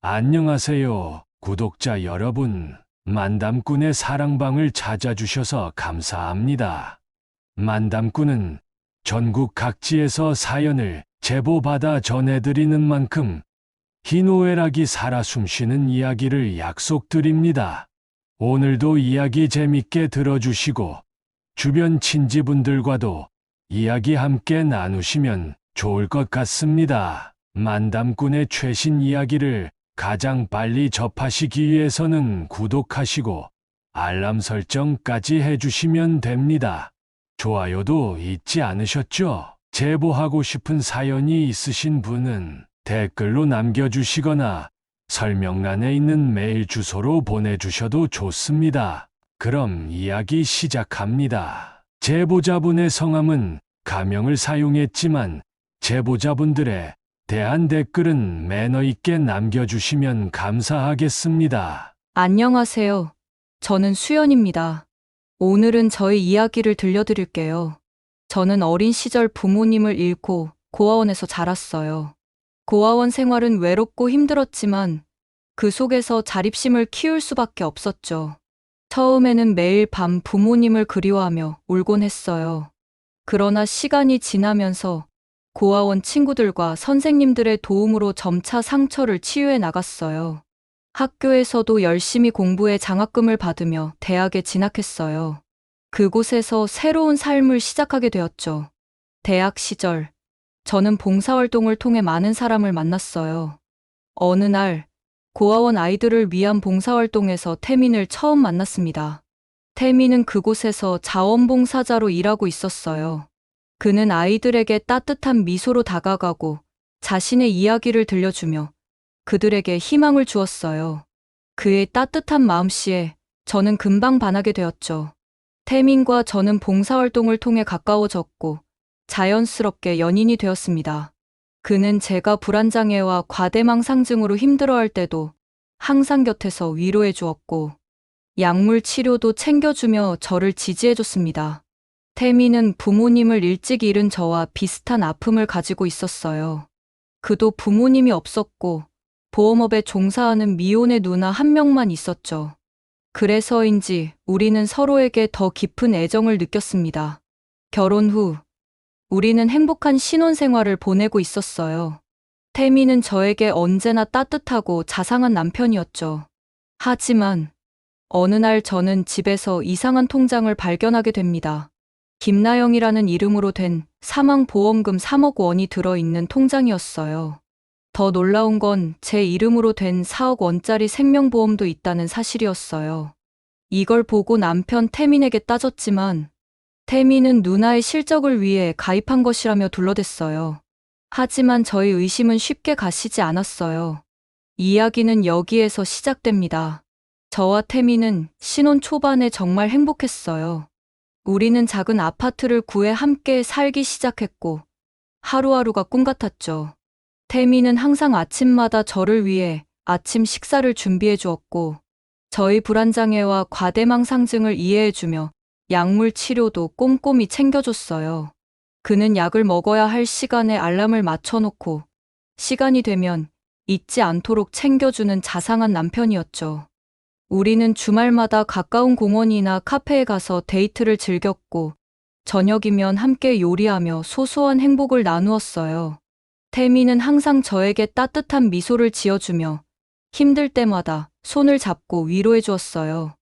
안녕하세요, 구독자 여러분. 만담꾼의 사랑방을 찾아주셔서 감사합니다. 만담꾼은 전국 각지에서 사연을 제보받아 전해드리는 만큼 희노애락이 살아 숨쉬는 이야기를 약속드립니다. 오늘도 이야기 재밌게 들어주시고 주변 친지분들과도 이야기 함께 나누시면 좋을 것 같습니다. 만담꾼의 최신 이야기를 가장 빨리 접하시기 위해서는 구독하시고 알람 설정까지 해주시면 됩니다. 좋아요도 잊지 않으셨죠? 제보하고 싶은 사연이 있으신 분은 댓글로 남겨주시거나 설명란에 있는 메일 주소로 보내주셔도 좋습니다. 그럼 이야기 시작합니다. 제보자분의 성함은 가명을 사용했지만 제보자분들의 대한 댓글은 매너 있게 남겨주시면 감사하겠습니다. 안녕하세요. 저는 수연입니다. 오늘은 저의 이야기를 들려드릴게요. 저는 어린 시절 부모님을 잃고 고아원에서 자랐어요. 고아원 생활은 외롭고 힘들었지만 그 속에서 자립심을 키울 수밖에 없었죠. 처음에는 매일 밤 부모님을 그리워하며 울곤 했어요. 그러나 시간이 지나면서 고아원 친구들과 선생님들의 도움으로 점차 상처를 치유해 나갔어요. 학교에서도 열심히 공부해 장학금을 받으며 대학에 진학했어요. 그곳에서 새로운 삶을 시작하게 되었죠. 대학 시절, 저는 봉사활동을 통해 많은 사람을 만났어요. 어느 날, 고아원 아이들을 위한 봉사활동에서 태민을 처음 만났습니다. 태민은 그곳에서 자원봉사자로 일하고 있었어요. 그는 아이들에게 따뜻한 미소로 다가가고 자신의 이야기를 들려주며 그들에게 희망을 주었어요. 그의 따뜻한 마음씨에 저는 금방 반하게 되었죠. 태민과 저는 봉사활동을 통해 가까워졌고 자연스럽게 연인이 되었습니다. 그는 제가 불안장애와 과대망 상증으로 힘들어할 때도 항상 곁에서 위로해 주었고 약물 치료도 챙겨주며 저를 지지해줬습니다. 태민은 부모님을 일찍 잃은 저와 비슷한 아픔을 가지고 있었어요. 그도 부모님이 없었고 보험업에 종사하는 미혼의 누나 한 명만 있었죠. 그래서인지 우리는 서로에게 더 깊은 애정을 느꼈습니다. 결혼 후 우리는 행복한 신혼생활을 보내고 있었어요. 태민은 저에게 언제나 따뜻하고 자상한 남편이었죠. 하지만 어느 날 저는 집에서 이상한 통장을 발견하게 됩니다. 김나영이라는 이름으로 된 사망보험금 3억 원이 들어있는 통장이었어요. 더 놀라운 건 제 이름으로 된 4억 원짜리 생명보험도 있다는 사실이었어요. 이걸 보고 남편 태민에게 따졌지만 태민은 누나의 실적을 위해 가입한 것이라며 둘러댔어요. 하지만 저의 의심은 쉽게 가시지 않았어요. 이야기는 여기에서 시작됩니다. 저와 태민은 신혼 초반에 정말 행복했어요. 우리는 작은 아파트를 구해 함께 살기 시작했고 하루하루가 꿈 같았죠. 태민은 항상 아침마다 저를 위해 아침 식사를 준비해 주었고 저희 불안장애와 과대망 상증을 이해해 주며 약물 치료도 꼼꼼히 챙겨줬어요. 그는 약을 먹어야 할 시간에 알람을 맞춰놓고 시간이 되면 잊지 않도록 챙겨주는 자상한 남편이었죠. 우리는 주말마다 가까운 공원이나 카페에 가서 데이트를 즐겼고 저녁이면 함께 요리하며 소소한 행복을 나누었어요. 태민은 항상 저에게 따뜻한 미소를 지어주며 힘들 때마다 손을 잡고 위로해 주었어요.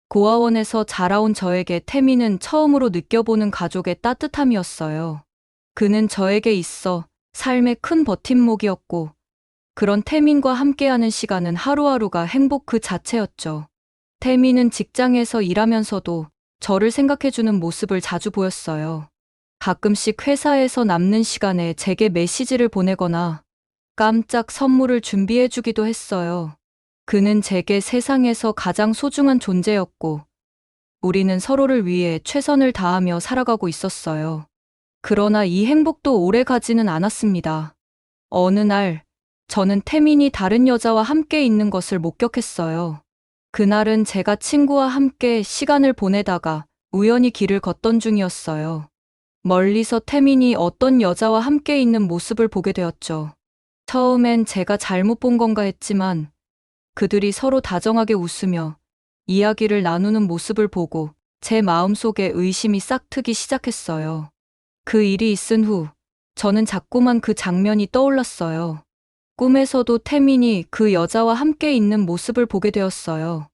고아원에서 자라온 저에게 태민은 처음으로 느껴보는 가족의 따뜻함이었어요. 그는 저에게 있어 삶의 큰 버팀목이었고 그런 태민과 함께하는 시간은 하루하루가 행복 그 자체였죠. 태민은 직장에서 일하면서도 저를 생각해주는 모습을 자주 보였어요. 가끔씩 회사에서 남는 시간에 제게 메시지를 보내거나 깜짝 선물을 준비해주기도 했어요. 그는 제게 세상에서 가장 소중한 존재였고 우리는 서로를 위해 최선을 다하며 살아가고 있었어요. 그러나 이 행복도 오래 가지는 않았습니다. 어느 날 저는 태민이 다른 여자와 함께 있는 것을 목격했어요. 그날은 제가 친구와 함께 시간을 보내다가 우연히 길을 걷던 중이었어요. 멀리서 태민이 어떤 여자와 함께 있는 모습을 보게 되었죠. 처음엔 제가 잘못 본 건가 했지만 그들이 서로 다정하게 웃으며 이야기를 나누는 모습을 보고 제 마음속에 의심이 싹트기 시작했어요. 그 일이 있은 후 저는 자꾸만 그 장면이 떠올랐어요. 꿈에서도 태민이 그 여자와 함께 있는 모습을 보게 되었어요.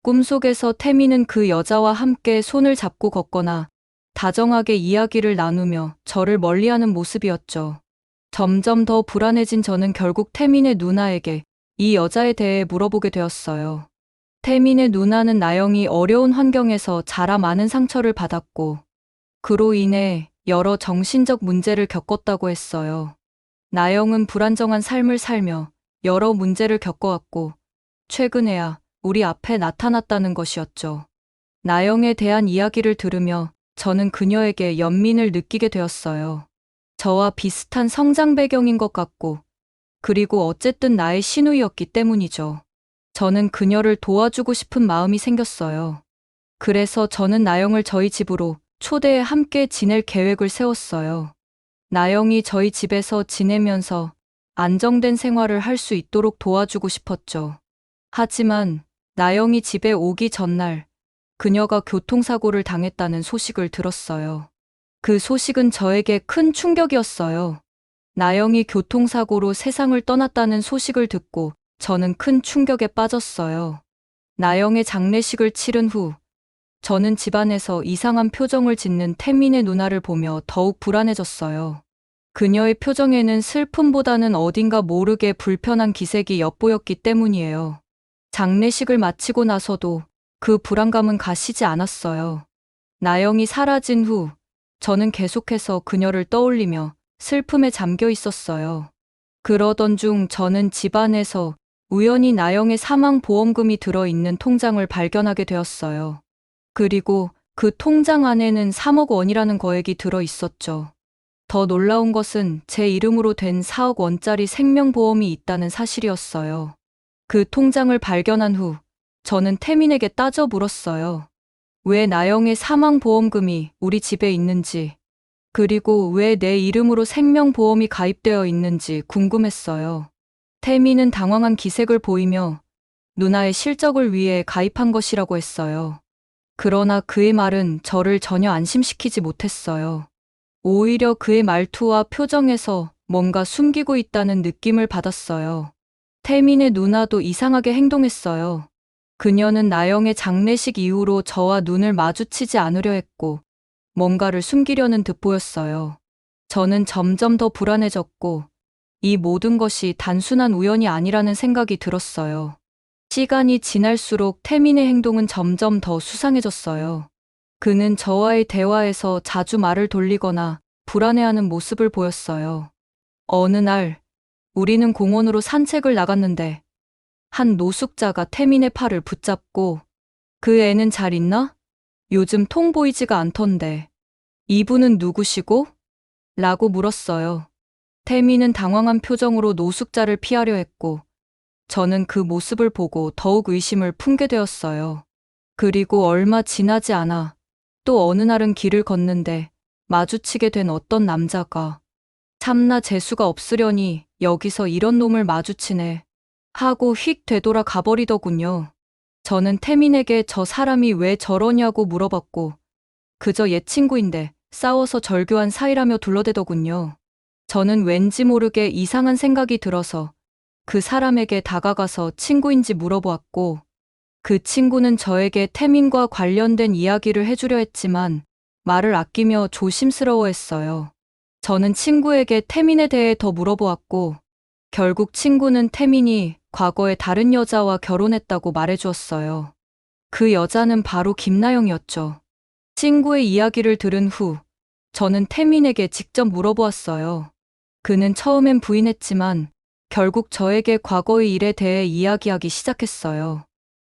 꿈속에서 태민은 그 여자와 함께 손을 잡고 걷거나 다정하게 이야기를 나누며 저를 멀리하는 모습이었죠. 점점 더 불안해진 저는 결국 태민의 누나에게 이 여자에 대해 물어보게 되었어요. 태민의 누나는 나영이 어려운 환경에서 자라 많은 상처를 받았고 그로 인해 여러 정신적 문제를 겪었다고 했어요. 나영은 불안정한 삶을 살며 여러 문제를 겪어왔고 최근에야 우리 앞에 나타났다는 것이었죠. 나영에 대한 이야기를 들으며 저는 그녀에게 연민을 느끼게 되었어요. 저와 비슷한 성장 배경인 것 같고 그리고 어쨌든 나의 시누이였기 때문이죠. 저는 그녀를 도와주고 싶은 마음이 생겼어요. 그래서 저는 나영을 저희 집으로 초대해 함께 지낼 계획을 세웠어요. 나영이 저희 집에서 지내면서 안정된 생활을 할 수 있도록 도와주고 싶었죠. 하지만 나영이 집에 오기 전날 그녀가 교통사고를 당했다는 소식을 들었어요. 그 소식은 저에게 큰 충격이었어요. 나영이 교통사고로 세상을 떠났다는 소식을 듣고 저는 큰 충격에 빠졌어요. 나영의 장례식을 치른 후 저는 집안에서 이상한 표정을 짓는 태민의 누나를 보며 더욱 불안해졌어요. 그녀의 표정에는 슬픔보다는 어딘가 모르게 불편한 기색이 엿보였기 때문이에요. 장례식을 마치고 나서도 그 불안감은 가시지 않았어요. 나영이 사라진 후 저는 계속해서 그녀를 떠올리며 슬픔에 잠겨 있었어요. 그러던 중 저는 집안에서 우연히 나영의 사망보험금이 들어있는 통장을 발견하게 되었어요. 그리고 그 통장 안에는 3억 원이라는 거액이 들어 있었죠. 더 놀라운 것은 제 이름으로 된 4억 원짜리 생명보험이 있다는 사실이었어요. 그 통장을 발견한 후 저는 태민에게 따져 물었어요. 왜 나영의 사망보험금이 우리 집에 있는지, 그리고 왜 내 이름으로 생명보험이 가입되어 있는지 궁금했어요. 태민은 당황한 기색을 보이며 누나의 실적을 위해 가입한 것이라고 했어요. 그러나 그의 말은 저를 전혀 안심시키지 못했어요. 오히려 그의 말투와 표정에서 뭔가 숨기고 있다는 느낌을 받았어요. 태민의 누나도 이상하게 행동했어요. 그녀는 나영의 장례식 이후로 저와 눈을 마주치지 않으려 했고 뭔가를 숨기려는 듯 보였어요. 저는 점점 더 불안해졌고 이 모든 것이 단순한 우연이 아니라는 생각이 들었어요. 시간이 지날수록 태민의 행동은 점점 더 수상해졌어요. 그는 저와의 대화에서 자주 말을 돌리거나 불안해하는 모습을 보였어요. 어느 날 우리는 공원으로 산책을 나갔는데 한 노숙자가 태민의 팔을 붙잡고 그 애는 잘 있나? 요즘 통 보이지가 않던데. 이분은 누구시고? 라고 물었어요. 태민은 당황한 표정으로 노숙자를 피하려 했고 저는 그 모습을 보고 더욱 의심을 품게 되었어요. 그리고 얼마 지나지 않아 또 어느 날은 길을 걷는데 마주치게 된 어떤 남자가 참나 재수가 없으려니 여기서 이런 놈을 마주치네 하고 휙 되돌아 가버리더군요. 저는 태민에게 저 사람이 왜 저러냐고 물어봤고 그저 옛 친구인데 싸워서 절교한 사이라며 둘러대더군요. 저는 왠지 모르게 이상한 생각이 들어서 그 사람에게 다가가서 친구인지 물어보았고 그 친구는 저에게 태민과 관련된 이야기를 해주려 했지만 말을 아끼며 조심스러워했어요. 저는 친구에게 태민에 대해 더 물어보았고 결국 친구는 태민이 과거에 다른 여자와 결혼했다고 말해주었어요. 그 여자는 바로 김나영이었죠. 친구의 이야기를 들은 후 저는 태민에게 직접 물어보았어요. 그는 처음엔 부인했지만 결국 저에게 과거의 일에 대해 이야기하기 시작했어요.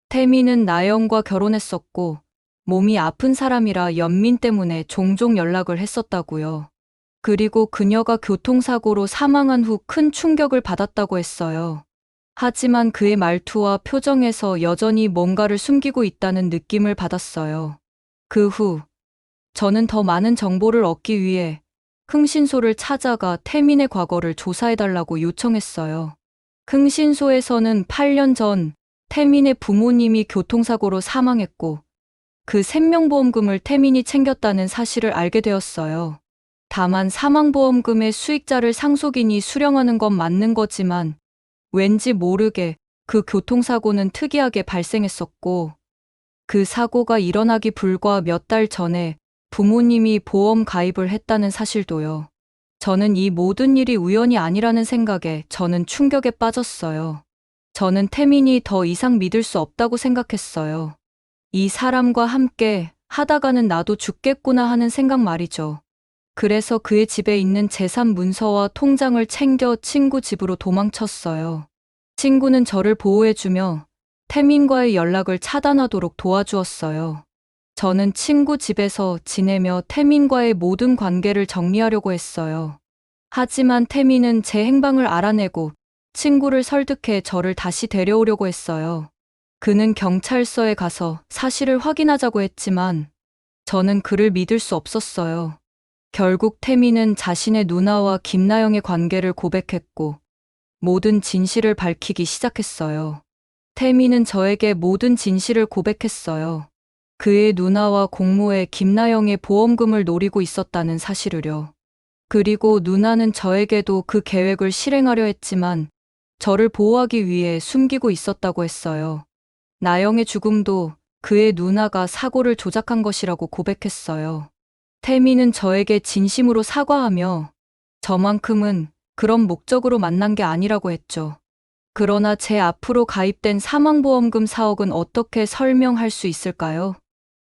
태민은 나영과 결혼했었고 몸이 아픈 사람이라 연민 때문에 종종 연락을 했었다고요. 그리고 그녀가 교통사고로 사망한 후 큰 충격을 받았다고 했어요. 하지만 그의 말투와 표정에서 여전히 뭔가를 숨기고 있다는 느낌을 받았어요. 그 후 저는 더 많은 정보를 얻기 위해 흥신소를 찾아가 태민의 과거를 조사해달라고 요청했어요. 흥신소에서는 8년 전 태민의 부모님이 교통사고로 사망했고 그 생명보험금을 태민이 챙겼다는 사실을 알게 되었어요. 다만 사망보험금의 수익자를 상속인이 수령하는 건 맞는 거지만 왠지 모르게 그 교통사고는 특이하게 발생했었고 그 사고가 일어나기 불과 몇 달 전에 부모님이 보험 가입을 했다는 사실도요. 저는 이 모든 일이 우연이 아니라는 생각에 저는 충격에 빠졌어요. 저는 태민이 더 이상 믿을 수 없다고 생각했어요. 이 사람과 함께 하다가는 나도 죽겠구나 하는 생각 말이죠. 그래서 그의 집에 있는 재산 문서와 통장을 챙겨 친구 집으로 도망쳤어요. 친구는 저를 보호해주며 태민과의 연락을 차단하도록 도와주었어요. 저는 친구 집에서 지내며 태민과의 모든 관계를 정리하려고 했어요. 하지만 태민은 제 행방을 알아내고 친구를 설득해 저를 다시 데려오려고 했어요. 그는 경찰서에 가서 사실을 확인하자고 했지만 저는 그를 믿을 수 없었어요. 결국 태민은 자신의 누나와 김나영의 관계를 고백했고 모든 진실을 밝히기 시작했어요. 태민은 저에게 모든 진실을 고백했어요. 그의 누나와 공모해 김나영의 보험금을 노리고 있었다는 사실을요. 그리고 누나는 저에게도 그 계획을 실행하려 했지만 저를 보호하기 위해 숨기고 있었다고 했어요. 나영의 죽음도 그의 누나가 사고를 조작한 것이라고 고백했어요. 태민은 저에게 진심으로 사과하며 저만큼은 그런 목적으로 만난 게 아니라고 했죠. 그러나 제 앞으로 가입된 사망보험금 4억은 어떻게 설명할 수 있을까요?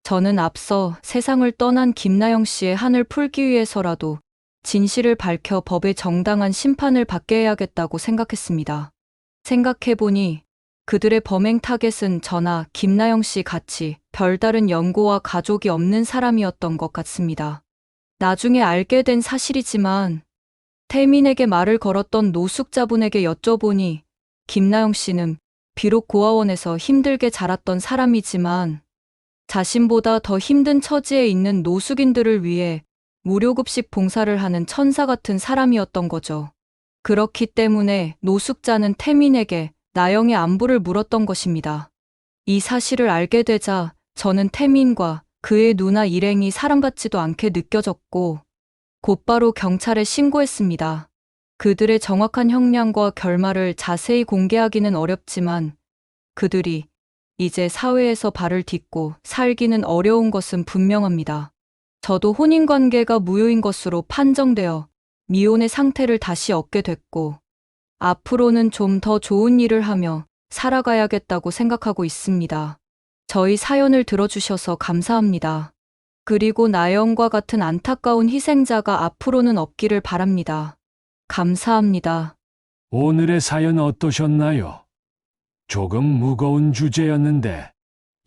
저는 앞서 세상을 떠난 김나영 씨의 한을 풀기 위해서라도 진실을 밝혀 법의 정당한 심판을 받게 해야겠다고 생각했습니다. 생각해보니 그들의 범행 타겟은 저나 김나영 씨 같이 별다른 연고와 가족이 없는 사람이었던 것 같습니다. 나중에 알게 된 사실이지만 태민에게 말을 걸었던 노숙자분에게 여쭤보니 김나영 씨는 비록 고아원에서 힘들게 자랐던 사람이지만 자신보다 더 힘든 처지에 있는 노숙인들을 위해 무료급식 봉사를 하는 천사 같은 사람이었던 거죠. 그렇기 때문에 노숙자는 태민에게 나영의 안부를 물었던 것입니다. 이 사실을 알게 되자 저는 태민과 그의 누나 일행이 사랑받지도 않게 느껴졌고 곧바로 경찰에 신고했습니다. 그들의 정확한 형량과 결말을 자세히 공개하기는 어렵지만 그들이 이제 사회에서 발을 딛고 살기는 어려운 것은 분명합니다. 저도 혼인관계가 무효인 것으로 판정되어 미혼의 상태를 다시 얻게 됐고 앞으로는 좀 더 좋은 일을 하며 살아가야겠다고 생각하고 있습니다. 저희 사연을 들어주셔서 감사합니다. 그리고 나영과 같은 안타까운 희생자가 앞으로는 없기를 바랍니다. 감사합니다. 오늘의 사연 어떠셨나요? 조금 무거운 주제였는데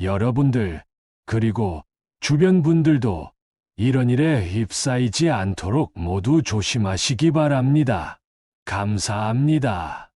여러분들 그리고 주변 분들도 이런 일에 휩싸이지 않도록 모두 조심하시기 바랍니다. 감사합니다.